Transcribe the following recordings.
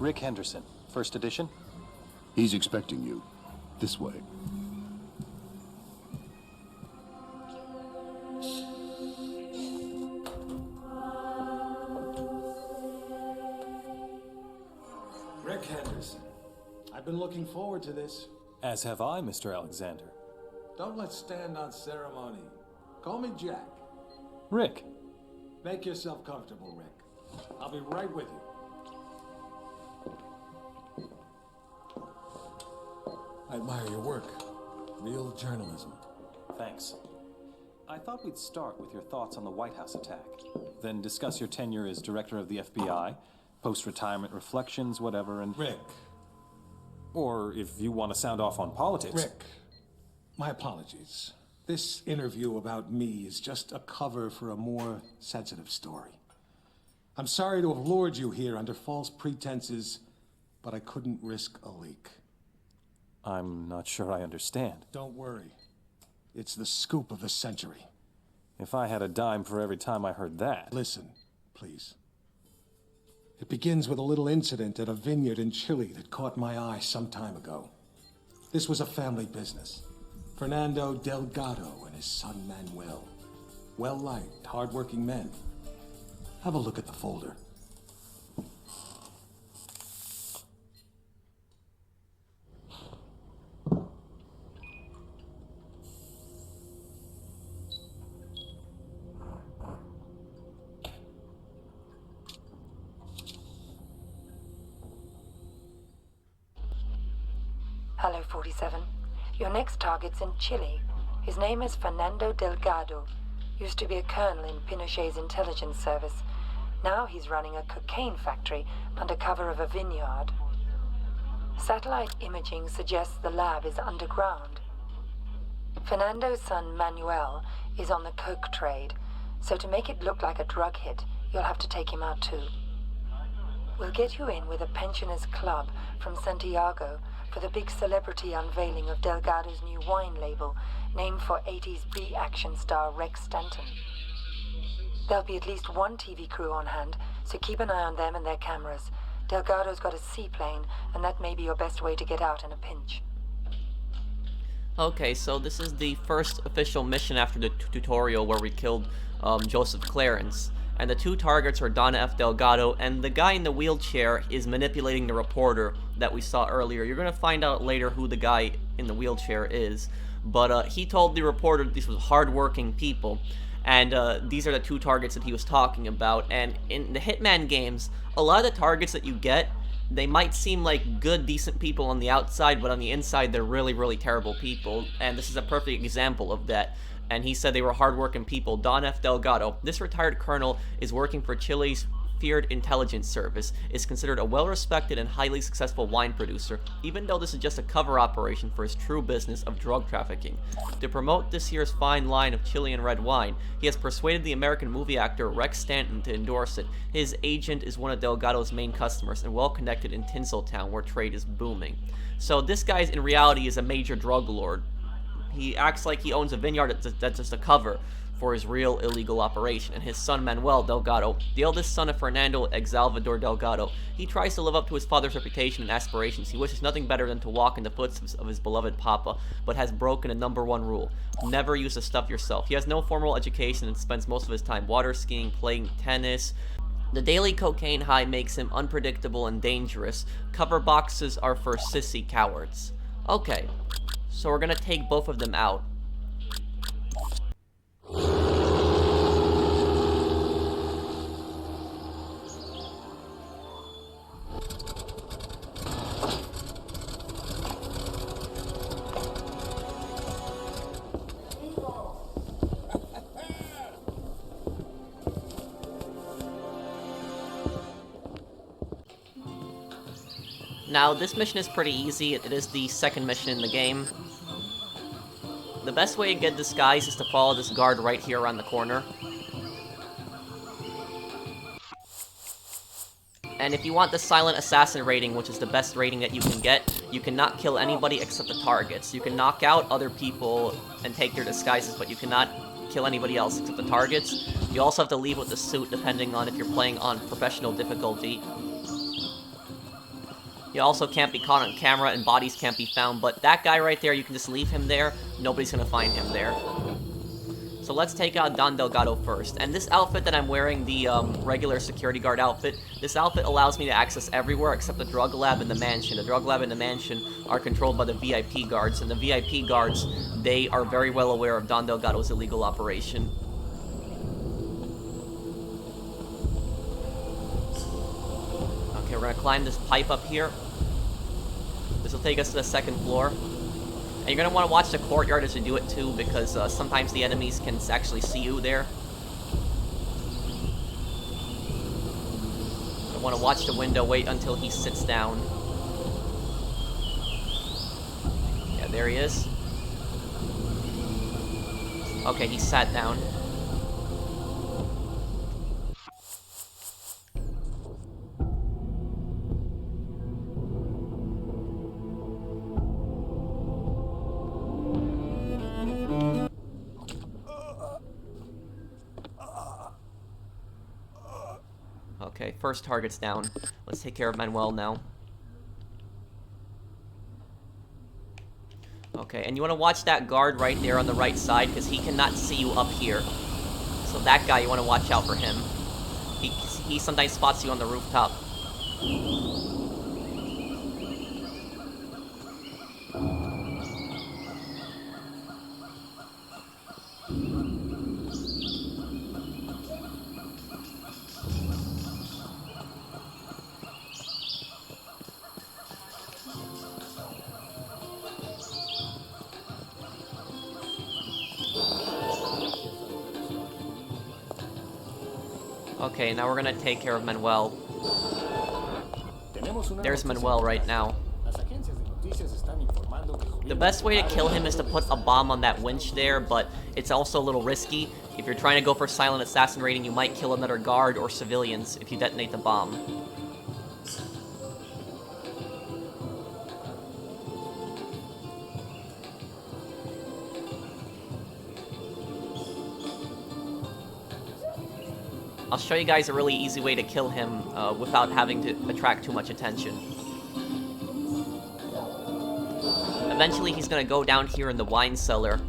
Rick Henderson, first edition. He's expecting you. This way. Rick Henderson. I've been looking forward to this. As have I, Mr. Alexander. Don't let's stand on ceremony. Call me Jack. Rick. Make yourself comfortable, Rick. I'll be right with you. I admire your work. Real journalism. Thanks. I thought we'd start with your thoughts on the White House attack, then discuss your tenure as director of the FBI, post-retirement reflections, whatever, and... Rick. Or if you want to sound off on politics... Rick, my apologies. This interview about me is just a cover for a more sensitive story. I'm sorry to have lured you here under false pretenses, but I couldn't risk a leak. I'm not sure I understand. Don't worry. It's the scoop of the century. If I had a dime for every time I heard that... Listen, please. It begins with a little incident at a vineyard in Chile that caught my eye some time ago. This was a family business. Fernando Delgado and his son Manuel. Well-liked, hard-working men. Have a look at the folder. Hello, 47. Your next target's in Chile. His name is Fernando Delgado. Used to be a colonel in Pinochet's intelligence service. Now he's running a cocaine factory under cover of a vineyard. Satellite imaging suggests the lab is underground. Fernando's son Manuel is on the coke trade, so to make it look like a drug hit, you'll have to take him out too. We'll get you in with a pensioners club from Santiago for the big celebrity unveiling of Delgado's new wine label, named for 80s B-action star Rex Stanton. There'll be at least one TV crew on hand, so keep an eye on them and their cameras. Delgado's got a seaplane, and that may be your best way to get out in a pinch. Okay, so this is the first official mission after the tutorial where we killed Joseph Clarence. And the two targets are Donna F. Delgado, and the guy in the wheelchair is manipulating the reporter that we saw earlier. You're going to find out later who the guy in the wheelchair is. But he told the reporter these were hard-working people, and these are the two targets that he was talking about. And in the Hitman games, a lot of the targets that you get, they might seem like good, decent people on the outside, but on the inside, they're really, really terrible people. And this is a perfect example of that. And he said they were hardworking people. Don F. Delgado, this retired colonel, is working for Chile's feared intelligence service, is considered a well-respected and highly successful wine producer, even though this is just a cover operation for his true business of drug trafficking. To promote this year's fine line of Chilean red wine, he has persuaded the American movie actor Rex Stanton to endorse it. His agent is one of Delgado's main customers and well-connected in Tinseltown, where trade is booming. So this guy, in reality, is a major drug lord. He acts like he owns a vineyard that's just a cover for his real illegal operation. And his son Manuel Delgado, the eldest son of Fernando Salvador Delgado, he tries to live up to his father's reputation and aspirations. He wishes nothing better than to walk in the footsteps of his beloved papa, but has broken a #1 rule: never use the stuff yourself. He has no formal education and spends most of his time water skiing, playing tennis. The daily cocaine high makes him unpredictable and dangerous. Cover boxes are for sissy cowards. Okay. So we're gonna take both of them out. Now, this mission is pretty easy. It is the second mission in the game. The best way to get this guy is to follow this guard right here around the corner. And if you want the silent assassin rating, which is the best rating that you can get, you cannot kill anybody except the targets. You can knock out other people and take their disguises, but you cannot kill anybody else except the targets. You also have to leave with the suit depending on if you're playing on professional difficulty. He also can't be caught on camera and bodies can't be found, but that guy right there, you can just leave him there. Nobody's gonna find him there. So let's take out Don Delgado first. And this outfit that I'm wearing, the regular security guard outfit, this outfit allows me to access everywhere except the drug lab and the mansion. The drug lab and the mansion are controlled by the VIP guards, and the VIP guards, they are very well aware of Don Delgado's illegal operation. Okay, we're gonna climb this pipe up here. This will take us to the second floor. And you're gonna want to watch the courtyard as you do it too, because sometimes the enemies can actually see you there. I want to watch the window, wait until he sits down. Yeah, there he is. Okay, he sat down. Okay, first target's down. Let's take care of Manuel now. Okay, and you want to watch that guard right there on the right side, because he cannot see you up here. So that guy, you want to watch out for him. He sometimes spots you on the rooftop. Okay, now we're gonna take care of Manuel. There's Manuel right now. The best way to kill him is to put a bomb on that winch there, but it's also a little risky. If you're trying to go for silent assassin rating, you might kill another guard or civilians if you detonate the bomb. I'll show you guys a really easy way to kill him without having to attract too much attention. Eventually he's gonna go down here in the wine cellar.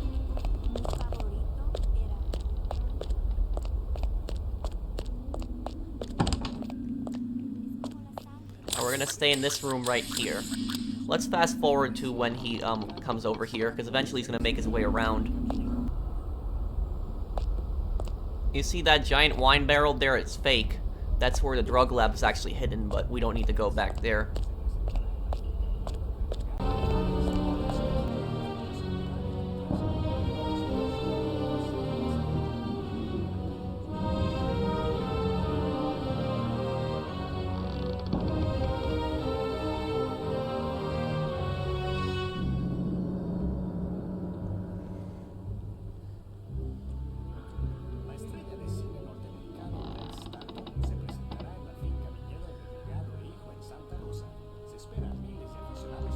And we're gonna stay in this room right here. Let's fast forward to when he comes over here, because eventually he's gonna make his way around. You see that giant wine barrel there? It's fake. That's where the drug lab is actually hidden, but we don't need to go back there.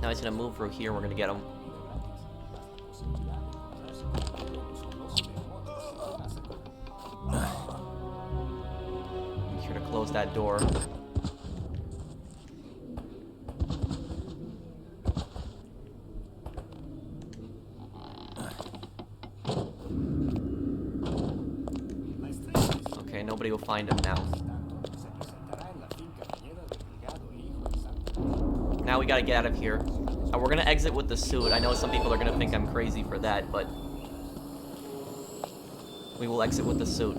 Now he's gonna move through here, we're gonna get him. Make sure to close that door. Okay, nobody will find him now. Now we gotta get out of here. We're gonna exit with the suit. I know some people are gonna think I'm crazy for that, but we will exit with the suit.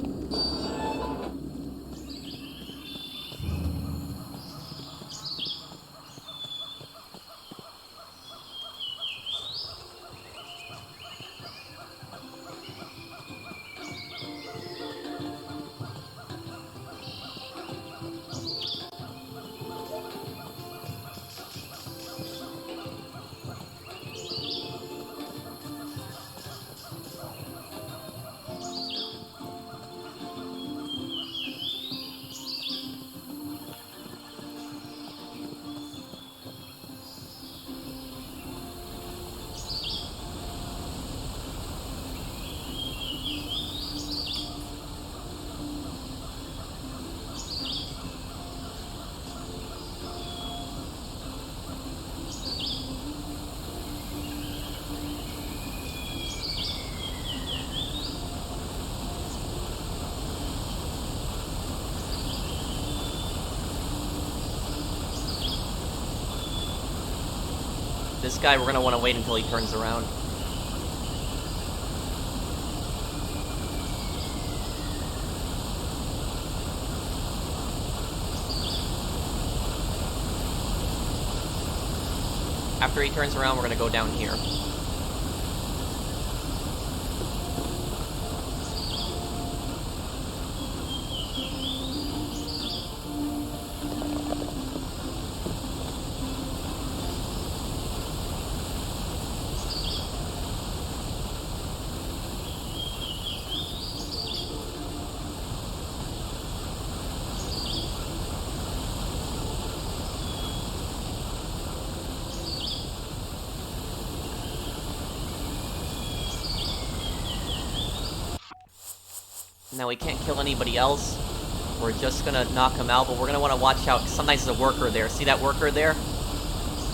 This guy, we're gonna want to wait until he turns around. After he turns around, we're gonna go down here. Now we can't kill anybody else. We're just gonna knock him out, but we're gonna want to watch out. Sometimes there's a worker there. See that worker there?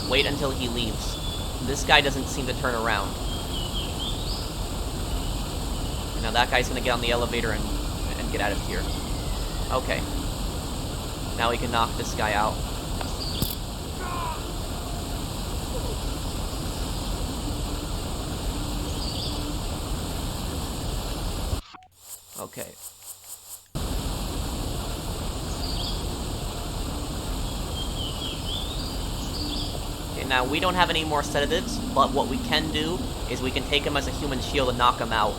Wait until he leaves. This guy doesn't seem to turn around. Now that guy's gonna get on the elevator and get out of here. Okay. Now we can knock this guy out. Okay. Okay, now we don't have any more sedatives, but what we can do is we can take him as a human shield and knock him out.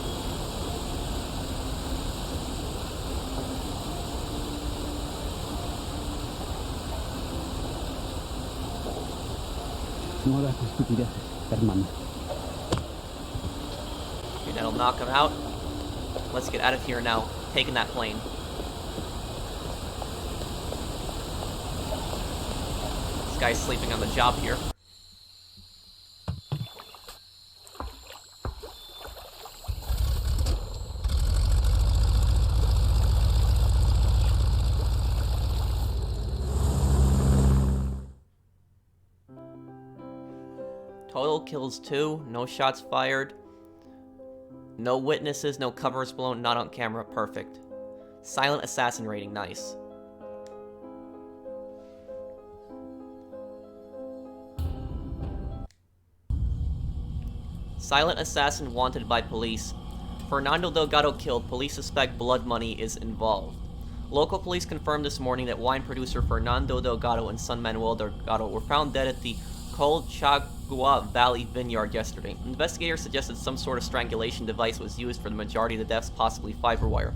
No hagas estupideces, hermano. Okay, that'll knock him out. Let's get out of here now, taking that plane. This guy's sleeping on the job here. Total kills 2, no shots fired. No witnesses, no covers blown, not on camera, perfect. Silent assassin rating, nice. Silent assassin wanted by police. Fernando Delgado killed, police suspect blood money is involved. Local police confirmed this morning that wine producer Fernando Delgado and son Manuel Delgado were found dead at the Colchagua Valley vineyard yesterday. Investigators suggested some sort of strangulation device was used for the majority of the deaths, possibly fiber wire.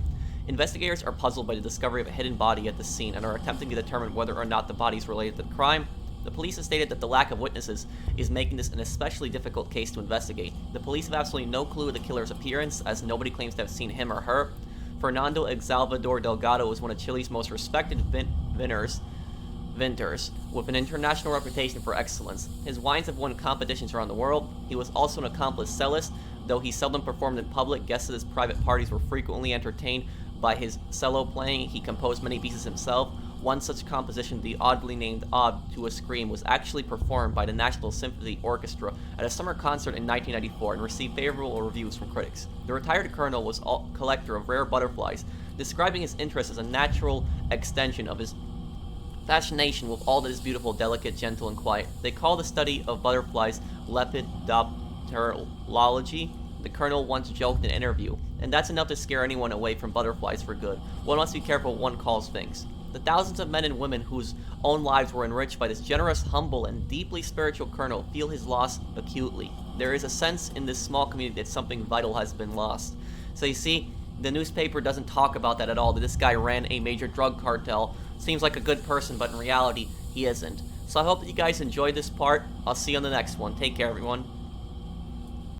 Investigators are puzzled by the discovery of a hidden body at the scene and are attempting to determine whether or not the body is related to the crime. The police have stated that the lack of witnesses is making this an especially difficult case to investigate. The police have absolutely no clue of the killer's appearance, as nobody claims to have seen him or her. Fernando Salvador Delgado is one of Chile's most respected vintners, with an international reputation for excellence. His wines have won competitions around the world. He was also an accomplished cellist, though he seldom performed in public. Guests at his private parties were frequently entertained by his cello playing. He composed many pieces himself. One such composition, the oddly named Ode to a Scream, was actually performed by the National Symphony Orchestra at a summer concert in 1994 and received favorable reviews from critics. The retired colonel was a collector of rare butterflies, describing his interest as a natural extension of his fascination with all that is beautiful, delicate, gentle, and quiet. They call the study of butterflies lepidopterology. The colonel once joked in an interview, and that's enough to scare anyone away from butterflies for good. One must be careful what one calls things. The thousands of men and women whose own lives were enriched by this generous, humble, and deeply spiritual colonel feel his loss acutely. There is a sense in this small community that something vital has been lost. So you see, the newspaper doesn't talk about that at all, that this guy ran a major drug cartel. Seems like a good person, but in reality, he isn't. So I hope that you guys enjoyed this part. I'll see you on the next one. Take care, everyone.